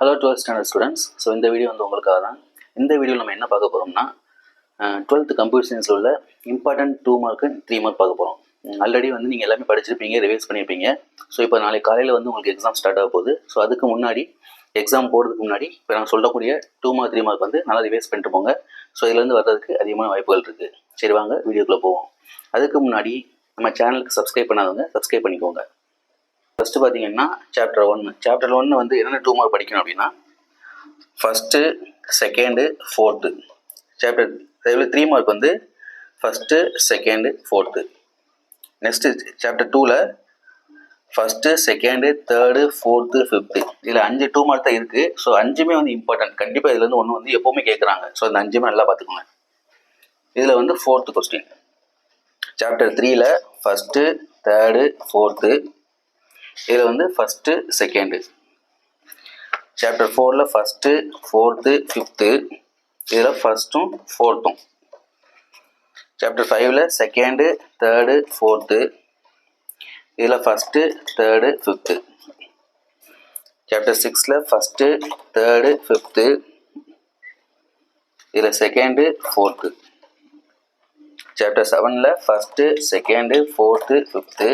Hello 12th standard students. So இந்த video வந்து உங்களுக்காக தான். இந்த வீடியோவில் நம்ம என்ன பார்க்க போகிறோம்னா 12th கம்ப்யூட்டர் சயின்ஸில் உள்ள இம்பார்ட்டன்ட் 2 மார்க் 3 மார்க் பார்க்க போகிறோம். ஆல்ரெடி வந்து நீங்கள் எல்லாமே படிச்சிருப்பீங்க, ரிவைஸ் பண்ணியிருப்பீங்க. ஸோ இப்போ நாளைக்கு காலையில் வந்து உங்களுக்கு எக்ஸாம் ஸ்டார்ட் ஆக போகுது. ஸோ அதுக்கு முன்னாடி எக்ஸாம் போகிறதுக்கு முன்னாடி இப்போ நான் சொல்லக்கூடிய 2 மார்க் 3 மார்க் வந்து நல்லா ரிவைஸ் பண்ணிட்டு போங்க. ஸோ இதுலேருந்து வர்றதுக்கு அதிகமான வாய்ப்புகள் இருக்குது. சரி வாங்க வீடியோக்குள்ளே போவோம். அதுக்கு முன்னாடி நம்ம சேனலுக்கு சப்ஸ்கிரைப் பண்ணாதவங்க சப்ஸ்கிரைப் பண்ணிக்கோங்க. ஃபஸ்ட்டு பார்த்தீங்கன்னா சாப்டர் 1 வந்து என்னென்ன 2 மார்க் படிக்கணும் அப்படின்னா first, second, fourth. Chapter 3 mark வந்து first, second, fourth. Next chapter 2ல் first, second, third, fourth, fifth. இதில் 5 2 மார்க் தான் இருக்குது. ஸோ 5மே வந்து இம்பார்ட்டன்ட். கண்டிப்பாக இதுலேருந்து ஒன்று வந்து எப்போவுமே கேட்குறாங்க. ஸோ இந்த 5மே நல்லா பார்த்துக்கோங்க. இதில் வந்து ஃபோர்த்து கொஸ்டின். சாப்டர் 3ல் ஃபஸ்ட்டு, தேர்டு, ஃபோர்த்து. இதில் வந்து ஃபஸ்ட்டு, செகண்டு. சாப்டர் 4ல் ஃபஸ்ட்டு, ஃபோர்த்து, ஃபிஃப்த்து. இதில் ஃபஸ்ட்டும் ஃபோர்த்தும். சாப்டர் 5ல் செகண்டு, தேர்டு, ஃபோர்த்து. இதில் ஃபஸ்ட்டு, தேர்டு, ஃபிஃப்த்து. சாப்டர் 6ல் ஃபஸ்ட்டு, தேர்டு, ஃபிஃப்த்து. இதில் செகண்டு, ஃபோர்த்து. சாப்டர் 7ல் ஃபஸ்ட்டு, செகண்டு, ஃபோர்த்து, ஃபிஃப்த்து.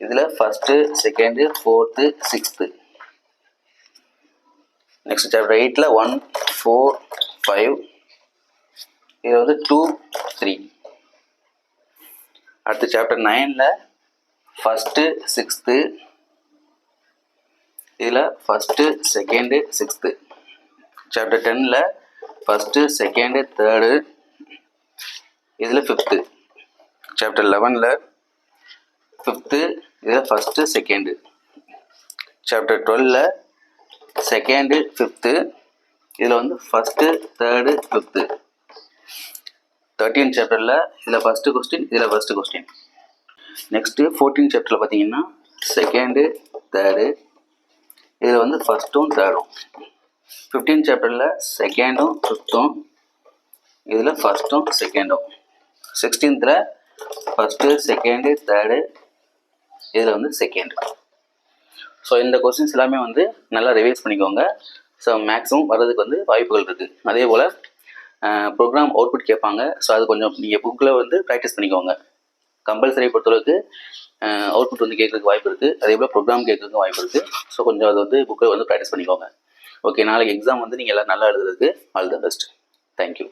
இதில் first, second, fourth, sixth. Next chapter 8ல் 1, 4, 5. இதில் வந்து 2, 3. அடுத்து சாப்டர் 9ல் ஃபஸ்ட்டு, சிக்ஸ்த்து. இதில் ஃபஸ்ட்டு, செகண்டு, சிக்ஸ்த்து. சாப்டர் 10ல் ஃபஸ்ட்டு, செகண்டு, தேர்டு. இதில் ஃபிஃப்த்து. சாப்டர் 11ல் ஃபிஃப்த்து. இதில் ஃபஸ்ட்டு, செகண்டு. சாப்டர் 12ல் செகண்டு, ஃபிஃப்த்து. இதில் வந்து ஃபஸ்ட்டு, தேர்டு, ஃபிஃப்த்து. 13 சாப்டரில் இதில் ஃபஸ்ட்டு கொஸ்டின், இதில் ஃபஸ்ட்டு கொஸ்டின். நெக்ஸ்ட்டு 14 சாப்டரில் பார்த்தீங்கன்னா செகண்டு, தேர்டு. இதில் வந்து ஃபஸ்ட்டும், தேர்டும். 15 சாப்டரில் செகண்டும், ஃபிஃப்த்தும். இதில் ஃபஸ்ட்டும், செகண்டும். 16th first, second, third. இதில் வந்து செகண்டு. ஸோ இந்த கொஸ்டின்ஸ் எல்லாமே வந்து நல்லா ரிவைஸ் பண்ணிக்கோங்க. ஸோ மேக்ஸிமம் வர்றதுக்கு வந்து வாய்ப்புகள் இருக்குது. அதே போல் ப்ரோக்ராம் அவுட்புட் கேட்பாங்க. ஸோ அது கொஞ்சம் நீங்கள் புக்கில் வந்து ப்ராக்டிஸ் பண்ணிக்கோங்க. கம்பல்சரி பொறுத்தளவுக்கு அவுட்புட் வந்து கேட்குறதுக்கு வாய்ப்பு இருக்குது. அதே போல் ப்ரோக்ராம் கேட்குறதுக்கு வாய்ப்பு இருக்குது. ஸோ கொஞ்சம் அது வந்து புக்கில் வந்து ப்ராக்டிஸ் பண்ணிக்கோங்க. ஓகே, நாளைக்கு எக்ஸாம் வந்து நீங்கள் எல்லாம் நல்லா எழுதுறதுக்கு ஆல் த பெஸ்ட். தேங்க்யூ.